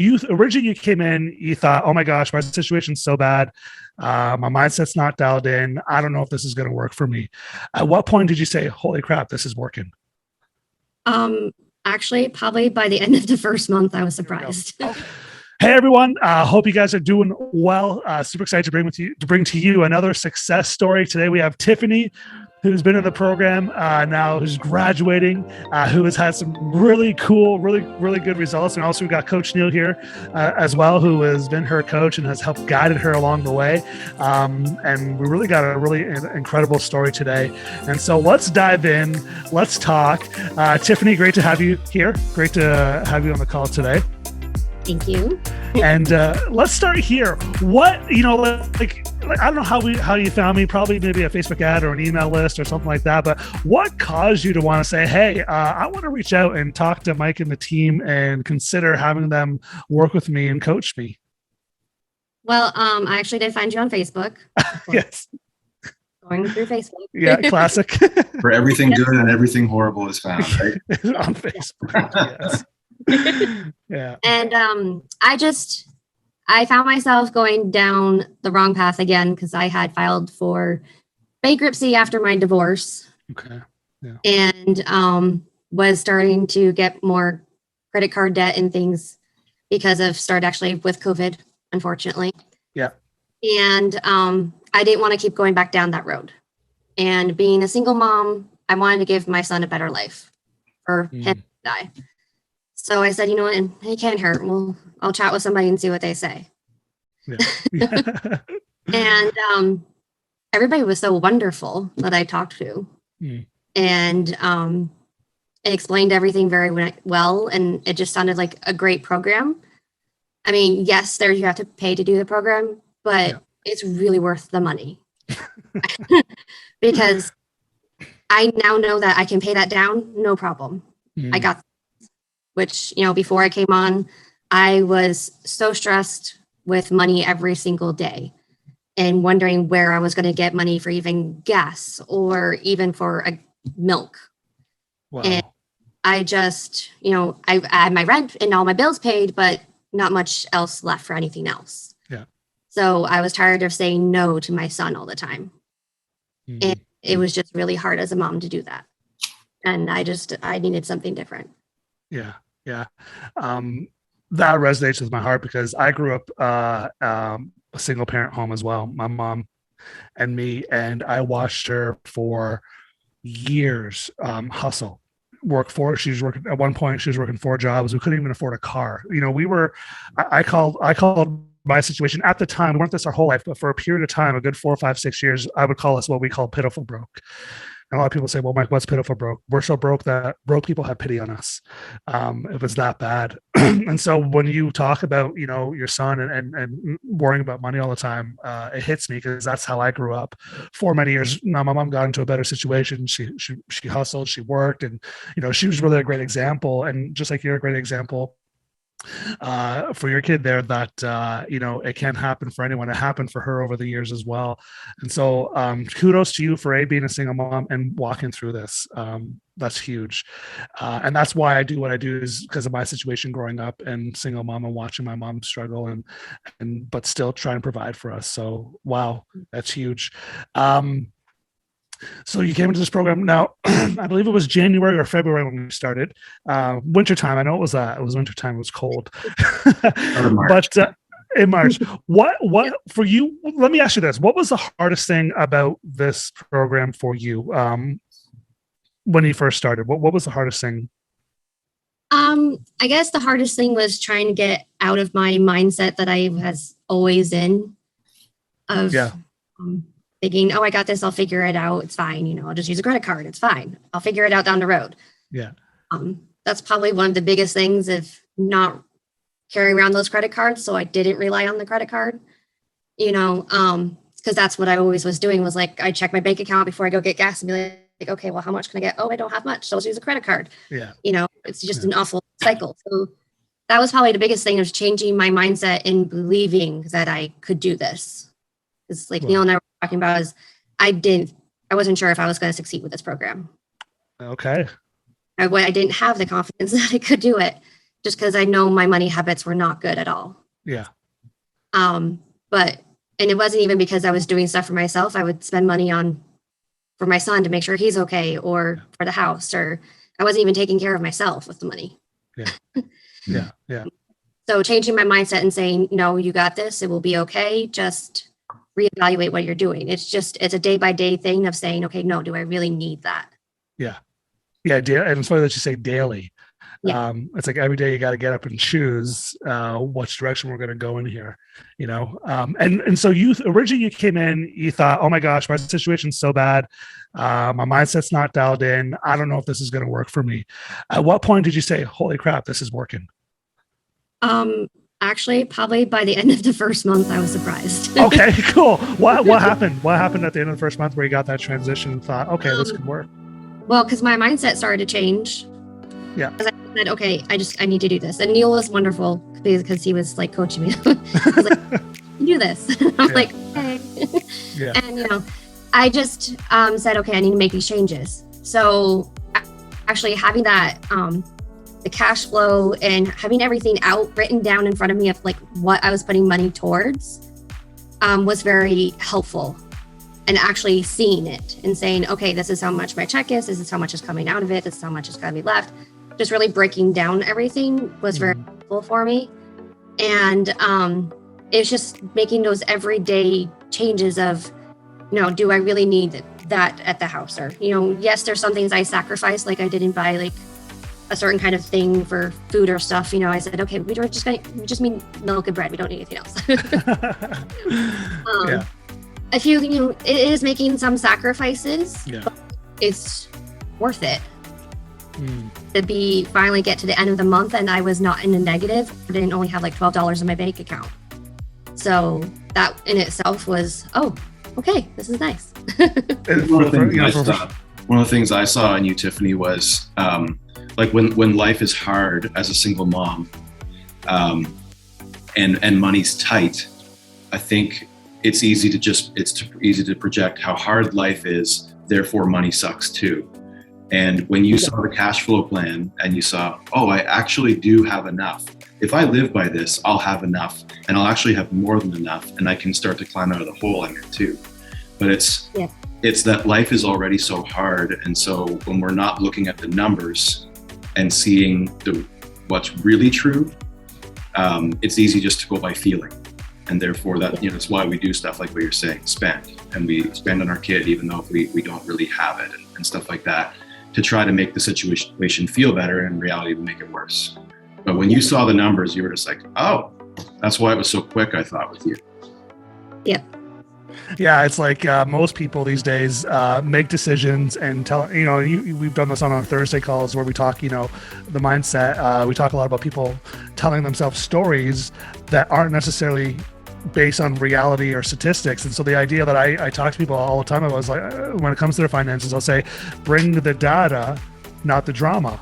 you originally you came in, you thought, oh my gosh, my situation's so bad. My mindset's not dialed in. I don't know if this is going to work for me. At what point did you say, holy crap, this is working? Actually, probably by the end of the first month, I was surprised. Hey everyone, hope you guys are doing well. Super excited to bring to you another success story. Today we have Tiffany, who's been in the program now, who's graduating, who has had some really cool, really good results. And also we got Coach Neil here as well, who has been her coach and has helped guided her along the way. And we really got a really incredible story today. And so let's dive in. Let's talk. Tiffany, great to have you here. Great to have you on the call today. Thank you. And let's start here. What, like I don't know how you found me, probably maybe a Facebook ad or an email list or something like that, but what caused you to want to say, hey, I want to reach out and talk to Mike and the team and consider having them work with me and coach me? Well, I actually did find you on Facebook. Yes. Going through Facebook. Yeah, classic. For everything good and everything horrible is found, right? On Facebook, yes. Yeah. And I found myself going down the wrong path again because I had filed for bankruptcy after my divorce. Okay. Yeah. And was starting to get more credit card debt and things because of actually with COVID, unfortunately. Yeah. And I didn't want to keep going back down that road. And being a single mom, I wanted to give my son a better life for him to die. So I said, you know what, and it can't hurt. Well, I'll chat with somebody and see what they say. Yeah. And everybody was so wonderful that I talked to. And it explained everything very well. And it just sounded like a great program. I mean, yes, there you have to pay to do the program, but it's really worth the money. Because I now know that I can pay that down, no problem. I got which, before I came on, I was so stressed with money every single day and wondering where I was going to get money for even gas or even for a milk. Wow. And I just, I had my rent and all my bills paid, but not much else left for anything else. Yeah. So I was tired of saying no to my son all the time. And it was just really hard as a mom to do that. And I needed something different. Yeah. Yeah. That resonates with my heart because I grew up a single parent home as well, my mom and me, and I watched her for years hustle, she was working at one point, she was working 4 jobs. We couldn't even afford a car. I called my situation at the time, we weren't this our whole life, but for a period of time, a good 4, 5, 6 years, I would call us what we call pitiful broke. And a lot of people say, well, Mike, what's pitiful broke? We're so broke that broke people have pity on us. It was that bad. And so when you talk about, your son and worrying about money all the time, it hits me because that's how I grew up for many years. Now my mom got into a better situation. She hustled, she worked, and, she was really a great example. And just like you're a great example for your kid there, that it can happen for anyone. It happened for her over the years as well. And so kudos to you for being a single mom and walking through this. That's huge. And that's why I do what I do, is because of my situation growing up and single mom and watching my mom struggle but still try and provide for us. So wow, that's huge. So you came into this program now, I believe it was January or February when we started. Wintertime. I know it was wintertime. It was cold. But in March, what for you, let me ask you this. What was the hardest thing about this program for you when you first started? What was the hardest thing? I guess the hardest thing was trying to get out of my mindset that I was always in of thinking, oh, I got this, I'll figure it out, it's fine, I'll just use a credit card, it's fine, I'll figure it out down the road. Yeah. That's probably one of the biggest things of not carrying around those credit cards. So I didn't rely on the credit card, because that's what I always was doing, was like, I check my bank account before I go get gas and be like, okay, well, how much can I get? Oh, I don't have much, so I'll use a credit card. Yeah. It's just an awful cycle. So that was probably the biggest thing, was changing my mindset and believing that I could do this. It's like Neil and I were talking about, is I wasn't sure if I was going to succeed with this program. Okay. I didn't have the confidence that I could do it. just because I know my money habits were not good at all. Yeah. And it wasn't even because I was doing stuff for myself. I would spend money for my son to make sure he's okay, or for the house, or I wasn't even taking care of myself with the money. Yeah. So changing my mindset and saying, no, you got this. It will be okay. Just reevaluate what you're doing. It's a day by day thing of saying, okay, no, do I really need that? Yeah. And it's funny that you say daily. Yeah. It's like every day you got to get up and choose which direction we're going to go in here, and so you originally you came in, you thought, oh my gosh, my situation's so bad, my mindset's not dialed in, I don't know if this is going to work for me. At what point did you say, holy crap, this is working? Actually, probably by the end of the first month, I was surprised. Okay, cool. What happened at the end of the first month where you got that transition and thought, okay, this could work? Well, because my mindset started to change. Yeah. Because I said, okay, I need to do this. And Neil was wonderful because he was like coaching me. I was like, you do this. I'm like, okay. Yeah. And, I just said, okay, I need to make these changes. So actually having that, the cash flow and having everything written down in front of me of like what I was putting money towards was very helpful. And actually seeing it and saying, okay, this is how much my check is. This is how much is coming out of it. This is how much is going to be left. Just really breaking down everything was very helpful for me. And it's just making those everyday changes of, do I really need that at the house? Or, yes, there's some things I sacrificed, like I didn't buy like a certain kind of thing for food or stuff. I said, okay, we just need milk and bread. We don't need anything else. Yeah. I feel, it is making some sacrifices, but it's worth it to finally get to the end of the month. And I was not in a negative. I didn't only have like $12 in my bank account. So that in itself was, oh, okay, this is nice. One of the things I saw in you, Tiffany, was like when life is hard as a single mom, and money's tight, I think it's easy to project how hard life is, therefore money sucks too. And when you saw the cash flow plan and you saw, oh, I actually do have enough. If I live by this, I'll have enough, and I'll actually have more than enough, and I can start to climb out of the hole I'm in too. But it's that life is already so hard. And so when we're not looking at the numbers and seeing what's really true, it's easy just to go by feeling. And therefore that's why we do stuff like what you're saying, spend. And we spend on our kid, even though we don't really have it and stuff like that, to try to make the situation feel better, and in reality to make it worse. But when you saw the numbers, you were just like, oh, that's why it was so quick, I thought, with you. Yeah. Yeah, it's like most people these days make decisions and tell, we've done this on our Thursday calls where we talk, the mindset. We talk a lot about people telling themselves stories that aren't necessarily based on reality or statistics. And so the idea that I talk to people all the time about is like, when it comes to their finances, I'll say, bring the data, not the drama.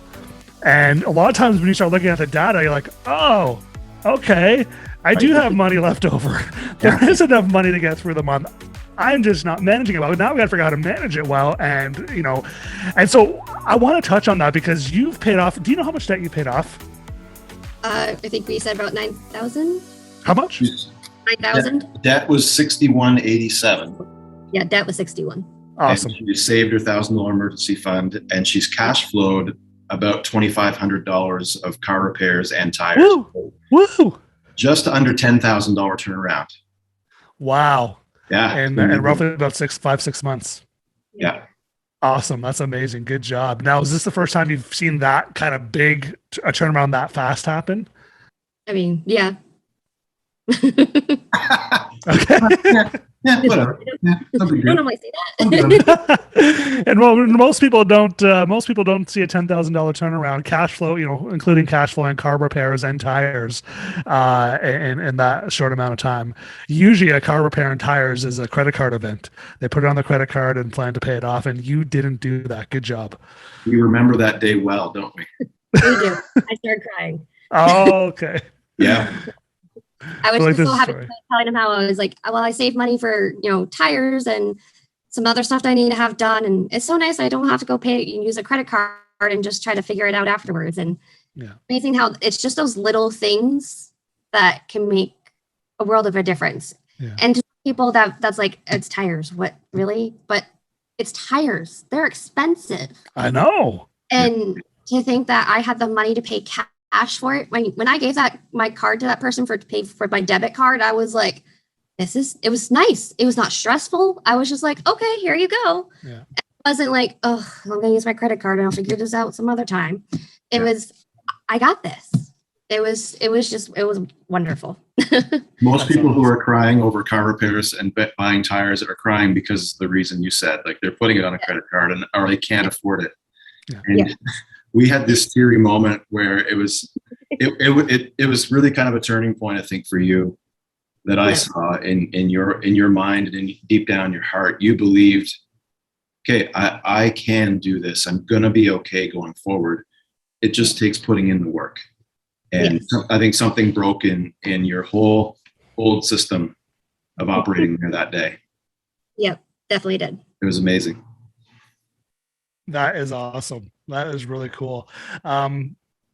And a lot of times when you start looking at the data, you're like, oh, okay, I do have money left over. There is enough money to get through the month. I'm just not managing it well. Now we got to figure out how to manage it well. And, and so I want to touch on that because you've paid off. Do you know how much debt you paid off? I think we said about 9,000. How much? 9,000. Debt was $61,87. Yeah, debt was 61. Awesome. And she saved her $1,000 emergency fund, and she's cash flowed about $2,500 of car repairs and tires. Woo! Just under $10,000 turnaround. Wow. Yeah. And roughly about 6 months. Yeah. Awesome. That's amazing. Good job. Now, is this the first time you've seen that kind of big a turnaround that fast happen? I mean, yeah. Okay. Yeah, whatever. Yeah, I don't normally say that. And well, most people don't see a $10,000 turnaround cash flow, including cash flow and car repairs and tires, in that short amount of time. Usually a car repair and tires is a credit card event. They put it on the credit card and plan to pay it off. And you didn't do that. Good job. We remember that day well, don't we? We do. I started crying. Oh, okay. Yeah. I was just so happy telling him how I was like, well, I saved money for, tires and some other stuff that I need to have done. And it's so nice. I don't have to go pay and use a credit card and just try to figure it out afterwards. And Amazing how it's just those little things that can make a world of a difference. Yeah. And to people that's like, it's tires. What, really? But it's tires. They're expensive. I know. And to think that I had the money to pay cash for it. When I gave my card to that person to pay for my debit card, I was like, it was nice. It was not stressful. I was just like, okay, here you go. Yeah. It wasn't like, oh, I'm going to use my credit card and I'll figure this out some other time. It was, I got this. It was wonderful. Most people who are crying over car repairs and buying tires are crying because of the reason you said, like they're putting it on a credit card or they can't afford it. Yeah. And we had this teary moment where it was really kind of a turning point, I think, for you that I saw in your mind and in deep down your heart. You believed, okay, I can do this. I'm gonna be okay going forward. It just takes putting in the work. And I think something broke in your whole old system of operating there that day. Yep, definitely did. It was amazing. That is awesome. That is really cool.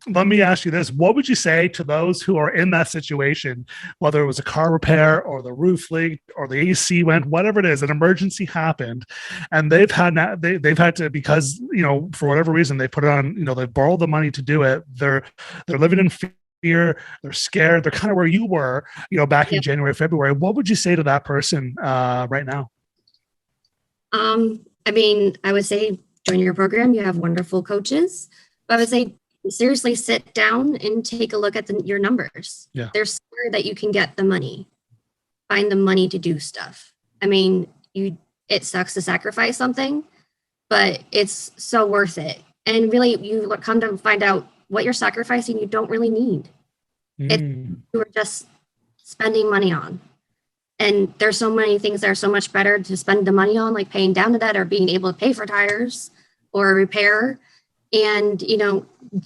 Let me ask you this. What would you say to those who are in that situation, whether it was a car repair or the roof leaked or the AC went, whatever it is, an emergency happened, and they've had to, because, for whatever reason, they put it on, they borrowed the money to do it. They're living in fear. They're scared. They're kind of where you were, back in January, February. What would you say to that person right now? I would say join your program. You have wonderful coaches. But I would say seriously sit down and take a look at your numbers. Yeah. There's somewhere that you can get the money, find the money to do stuff. It sucks to sacrifice something, but it's so worth it. And really, you come to find out what you're sacrificing you don't really need. You are just spending money on. And there's so many things that are so much better to spend the money on, like paying down the debt or being able to pay for tires or a repair. And,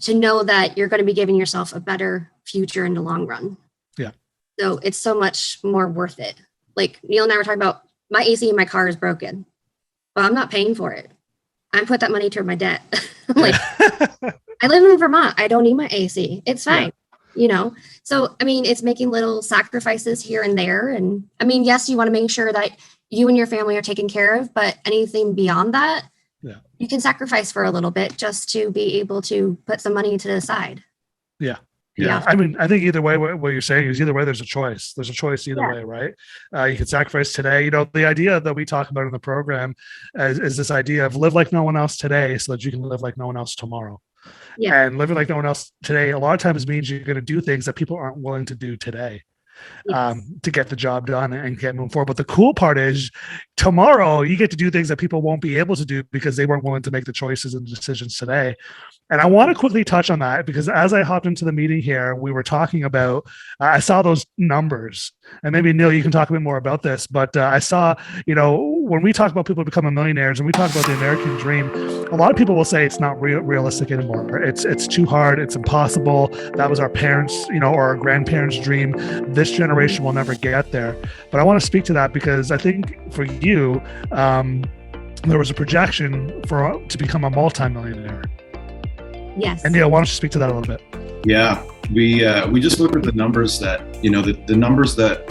to know that you're going to be giving yourself a better future in the long run. Yeah. So it's so much more worth it. Like Neil and I were talking about, my AC in my car is broken, but I'm not paying for it. I put that money toward my debt. I live in Vermont. I don't need my AC. It's fine. So, it's making little sacrifices here and there. And yes, you want to make sure that you and your family are taken care of, but anything beyond that, you can sacrifice for a little bit just to be able to put some money to the side. Yeah. I think either way, what you're saying is either way, there's a choice. There's a choice either way, right? You can sacrifice today. The idea that we talk about in the program is this idea of live like no one else today so that you can live like no one else tomorrow. Yeah. And living like no one else today, a lot of times means you're going to do things that people aren't willing to do today. To get the job done and get moving forward. But the cool part is tomorrow you get to do things that people won't be able to do because they weren't willing to make the choices and decisions today. And I want to quickly touch on that because as I hopped into the meeting here, we were talking about, I saw those numbers, and maybe Neil, you can talk a bit more about this, but I saw, when we talk about people becoming millionaires and we talk about the American dream, a lot of people will say it's not realistic anymore. It's too hard. It's impossible. That was our parents, or our grandparents' dream. This generation will never get there. But I want to speak to that because I think for you, there was a projection to become a multimillionaire. Yes. And Neil, why don't you speak to that a little bit? Yeah, we just looked at the numbers that, the numbers that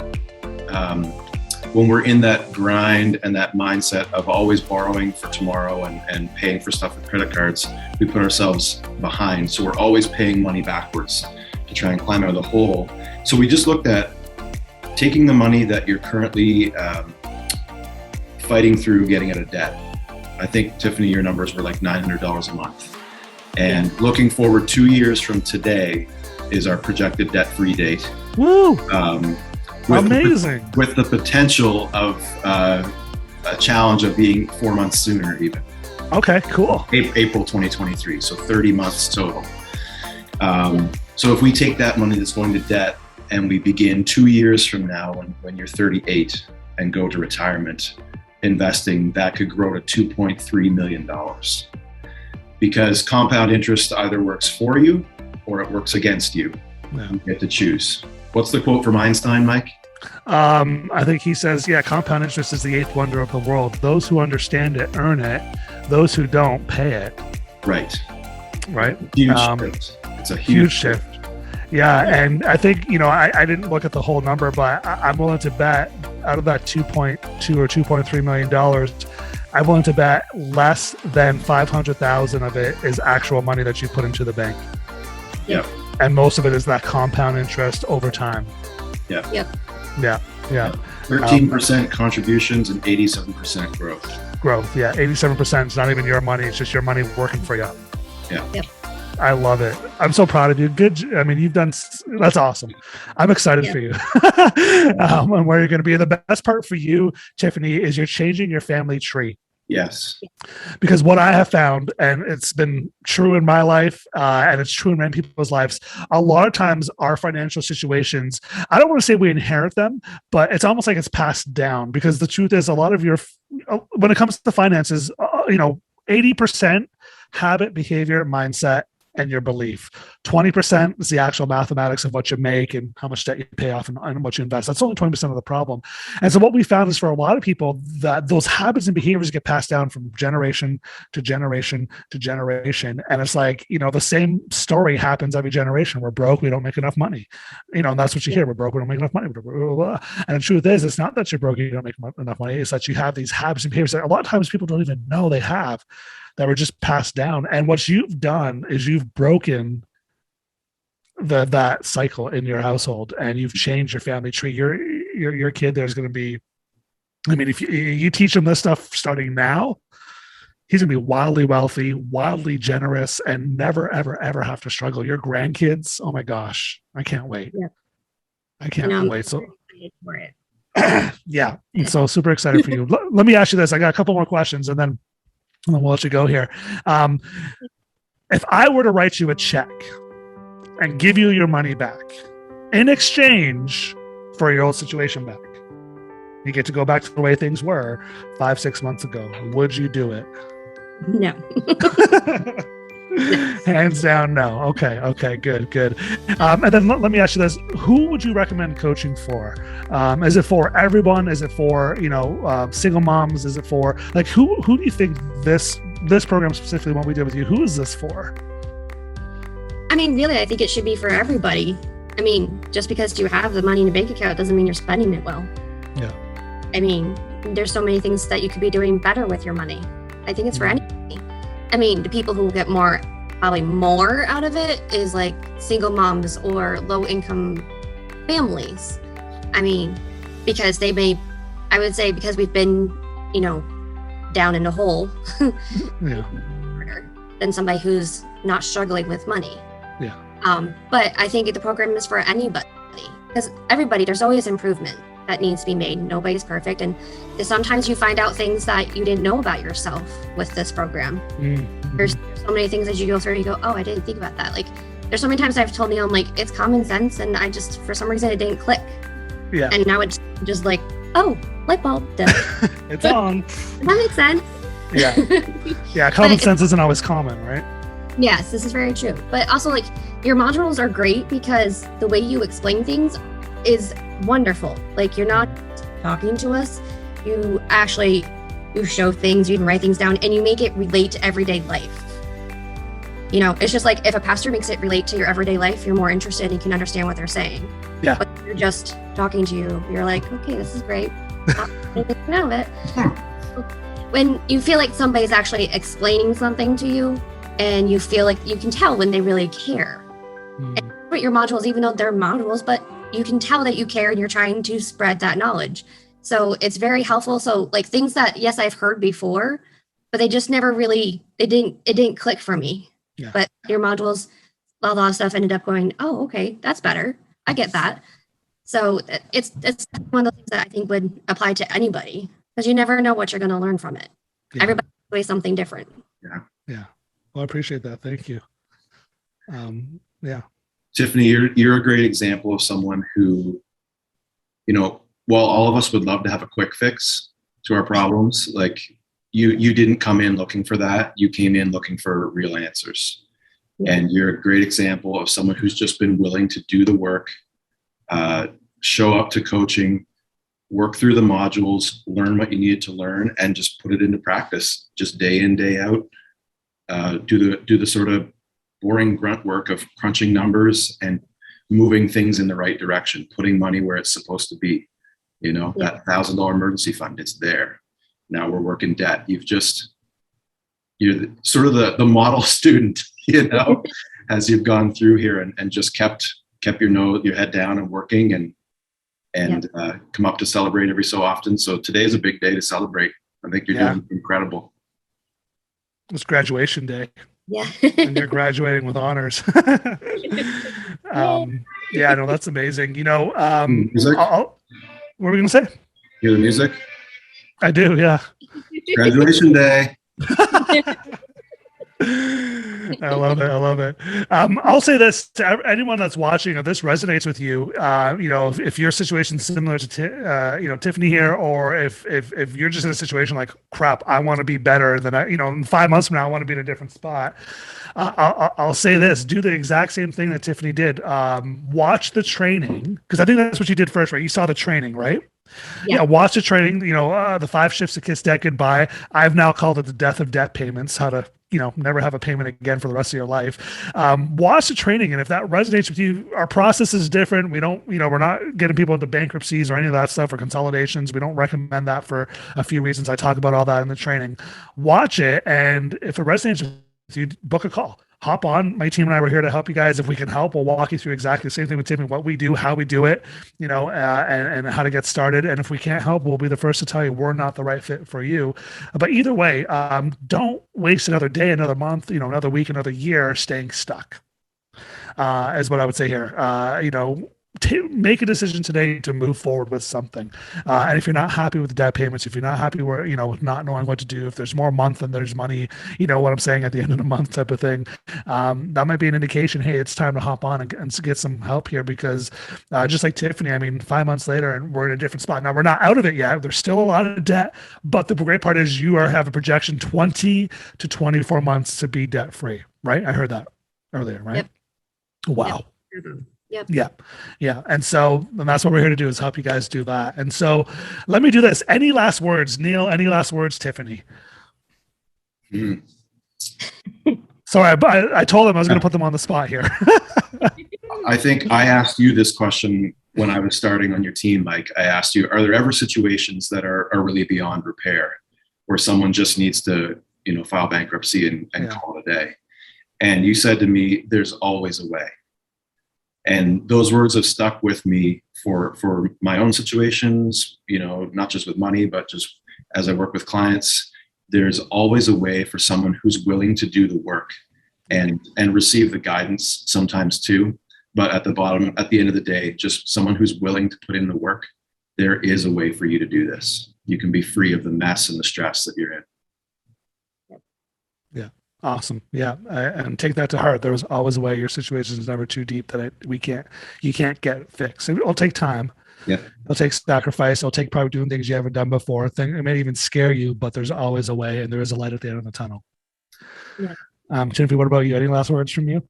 when we're in that grind and that mindset of always borrowing for tomorrow and paying for stuff with credit cards, we put ourselves behind. So we're always paying money backwards to try and climb out of the hole. So we just looked at taking the money that you're currently fighting through getting out of debt. I think, Tiffany, your numbers were like $900 a month. And looking forward 2 years from today is our projected debt-free date. Woo! Amazing. With the potential of a challenge of being 4 months sooner even. Okay, cool. April 2023, so 30 months total. So if we take that money that's going to debt and we begin 2 years from now when you're 38 and go to retirement, investing, that could grow to $2.3 million. Because compound interest either works for you or it works against you. Yeah. You get to choose. What's the quote from Einstein, Mike? I think he says, compound interest is the eighth wonder of the world. Those who understand it earn it. Those who don't pay it. Right. Right. Huge. It's It's a huge shift. Yeah, and I think, I didn't look at the whole number, but I'm willing to bet out of that 2.2 or 2.3 million dollars, I'm willing to bet less than 500,000 of it is actual money that you put into the bank. Yep. And most of it is that compound interest over time. Yep. Yeah. 13% contributions and 87% growth. Yeah. 87% is not even your money. It's just your money working for you. Yeah. Yep. I love it. I'm so proud of you. Good. I mean, that's awesome. I'm excited for you. And where you're going to be. The best part for you, Tiffany, is you're changing your family tree. Yes. Because what I have found, and it's been true in my life, and it's true in many people's lives, a lot of times our financial situations, I don't want to say we inherit them, but it's almost like it's passed down. Because the truth is, a lot of when it comes to finances, 80% habit, behavior, mindset, and your belief. 20% is the actual mathematics of what you make and how much debt you pay off and what you invest. That's only 20% of the problem. And so what we found is for a lot of people that those habits and behaviors get passed down from generation to generation to generation. And it's like, the same story happens every generation. We're broke. We don't make enough money. And that's what you hear. We're broke. We don't make enough money. Blah, blah, blah. And the truth is, it's not that you're broke. You don't make enough money. It's that you have these habits and behaviors that a lot of times people don't even know they have, that were just passed down. And what you've done is you've broken that cycle in your household, and you've changed your family tree. Your kid, there's going to be, if you teach him this stuff starting now, he's going to be wildly wealthy, wildly generous, and never, ever, ever have to struggle. Your grandkids, oh my gosh, I can't wait. Yeah. I can't wait. So for it. Yeah. So super excited for you. Let me ask you this. I got a couple more questions, and then we'll let you go here. If I were to write you a check and give you your money back in exchange for your old situation back, you get to go back to the way things were 5-6 months ago, would you do it? No. Hands down, no. Okay, good. And then let me ask you this: who would you recommend coaching for? Is it for everyone? Is it for single moms? Is it for who do you think this program specifically, what we did with you, who is this for? Really, I think it should be for everybody. Just because you have the money in a bank account doesn't mean you're spending it well. Yeah. There's so many things that you could be doing better with your money. I think it's for anybody. The people who get probably more out of it is like single moms or low income families. Because I would say because we've been, down in a hole than somebody who's not struggling with money. Yeah. But I think the program is for anybody, because there's always improvement that needs to be made. Nobody's perfect. And sometimes you find out things that you didn't know about yourself with this program. Mm-hmm. There's so many things that you go through and you go, oh, I didn't think about that. There's so many times I've told Neil, it's common sense. And I just, for some reason, it didn't click. Yeah. And now it's just oh, light bulb. It's on. That makes sense. Yeah. Yeah. Common sense isn't always common, right? Yes, this is very true. But also, your modules are great because the way you explain things is wonderful. You're not talking to us. You show things, you can write things down, and you make it relate to everyday life. It's just if a pastor makes it relate to your everyday life, you're more interested and you can understand what they're saying. Yeah. But if you're just talking to you, you're like, okay, this is great. Not anything out of it. When you feel like somebody's actually explaining something to you, and you feel like you can tell when they really care. And what your modules, even though they're modules, but you can tell that you care and you're trying to spread that knowledge. So it's very helpful. So things that, yes, I've heard before, but they just never really, it didn't click for me. Yeah. But your modules, a lot of stuff ended up going, oh, okay, that's better. I get that. So it's one of the things that I think would apply to anybody, because you never know what you're going to learn from it. Yeah. Everybody's doing something different. Yeah. Yeah. Well, I appreciate that. Thank you. Yeah. Tiffany, you're a great example of someone who, while all of us would love to have a quick fix to our problems, you didn't come in looking for that. You came in looking for real answers. Yeah. And you're a great example of someone who's just been willing to do the work, show up to coaching, work through the modules, learn what you needed to learn, and just put it into practice, just day in, day out. Do the sort of boring grunt work of crunching numbers and moving things in the right direction, putting money where it's supposed to be. You know, that $1,000 emergency fund, it's there. Now we're working debt. You're sort of the model student, you know, as you've gone through here and just kept your head down and working and come up to celebrate every so often. So today is a big day to celebrate. I think you're doing incredible. It's graduation day. Yeah. And you're graduating with honors. Yeah, no, that's amazing. You know, music? What were we going to say? Hear the music? I do, yeah. Graduation day. I love it. I love it. I'll say this to anyone that's watching, if this resonates with you, you know, if your situation's similar to, you know, Tiffany here, or if you're just in a situation like, crap, I want to be better than you know, in 5 months from now, I want to be in a different spot. I'll say this, do the exact same thing that Tiffany did. Watch the training, because I think that's what you did first, right? You saw the training, right? Yeah, watch the training, you know, the 5 shifts to kiss debt goodbye. I've now called it the death of debt payments, how to, you know, never have a payment again for the rest of your life. Watch the training. And if that resonates with you, our process is different. We don't, you know, we're not getting people into bankruptcies or any of that stuff or consolidations. We don't recommend that for a few reasons. I talk about all that in the training. Watch it. And if it resonates with you, book a call. Hop on. My team and I were here to help you guys. If we can help, we'll walk you through exactly the same thing with Tiffany, what we do, how we do it, you know, and how to get started. And if we can't help, we'll be the first to tell you we're not the right fit for you. But either way, don't waste another day, another month, you know, another week, another year staying stuck, is what I would say here. You know, make a decision today to move forward with something. And if you're not happy with the debt payments, if you're not happy with, you know, with not knowing what to do, if there's more month than there's money, you know what I'm saying, at the end of the month type of thing, that might be an indication, hey, it's time to hop on and get some help here, because just like Tiffany, I mean, 5 months later and we're in a different spot. Now we're not out of it yet. There's still a lot of debt, but the great part is you have a projection 20 to 24 months to be debt free, right? I heard that earlier, right? Yep. Wow. Yep. Yeah. And that's what we're here to do, is help you guys do that. And so let me do this. Any last words, Neil? Any last words, Tiffany? Sorry, I told them I was going to put them on the spot here. I think I asked you this question when I was starting on your team, Mike. I asked you, are there ever situations that are really beyond repair, where someone just needs to, you know, file bankruptcy and call it a day? And you said to me, there's always a way. And those words have stuck with me for my own situations, you know, not just with money, but just as I work with clients. There's always a way for someone who's willing to do the work and receive the guidance sometimes too. But at the end of the day, just someone who's willing to put in the work, there is a way for you to do this. You can be free of the mess and the stress that you're in. Yeah. Awesome. Yeah. And take that to heart. There was always a way. Your situation is never too deep that you can't get fixed. It'll take time. Yeah. It'll take sacrifice. It'll take probably doing things you haven't done before. It may even scare you, but there's always a way, and there is a light at the end of the tunnel. Yeah. Jennifer, what about you? Any last words from you?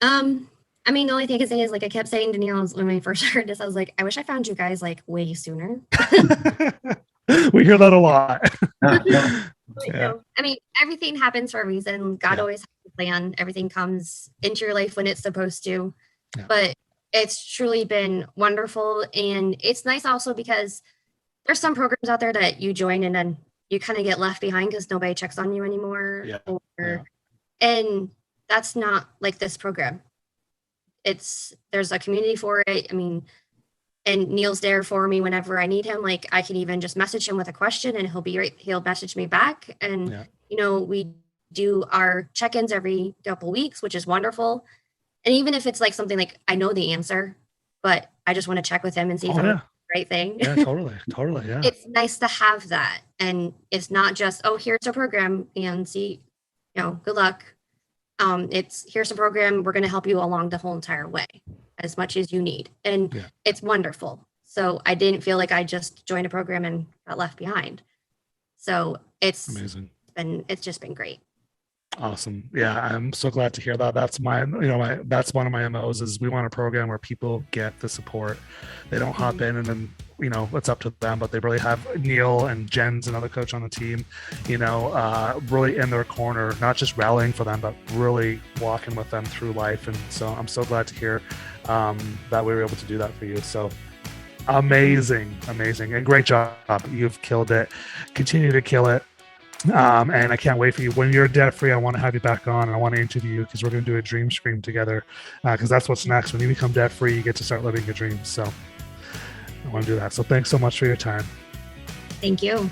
I mean, the only thing I can say is, like I kept saying to Neil when we first heard this, I was like, I wish I found you guys like way sooner. We hear that a lot. Yeah. I mean, everything happens for a reason. God always has a plan. Everything comes into your life when it's supposed to. Yeah. But it's truly been wonderful. And it's nice also because there's some programs out there that you join and then you kind of get left behind because nobody checks on you anymore. And that's not like this program. There's a community for it. I mean, and Neil's there for me whenever I need him. Like I can even just message him with a question and he'll message me back. And, you know, we do our check-ins every couple weeks, which is wonderful. And even if it's like something like I know the answer, but I just want to check with him and see if I'm doing the right thing. Yeah, totally. Yeah. It's nice to have that. And it's not just, oh, here's a program and see, you know, good luck. Here's a program. We're going to help you along the whole entire way as much as you need. And it's wonderful. So I didn't feel like I just joined a program and got left behind. So it's amazing. It's just been great. Awesome. Yeah. I'm so glad to hear that. That's that's one of my MOs is we want a program where people get the support. They don't hop in and then it's up to them, but they really have Neil and Jen's another coach on the team, really in their corner, not just rallying for them, but really walking with them through life. And so I'm so glad to hear that we were able to do that for you. So amazing, and great job. You've killed it. Continue to kill it. And I can't wait for you. When you're debt free, I want to have you back on, and I want to interview you because we're going to do a dream stream together, because that's what's next. When you become debt free, you get to start living your dreams. So I want to do that. So thanks so much for your time. Thank you.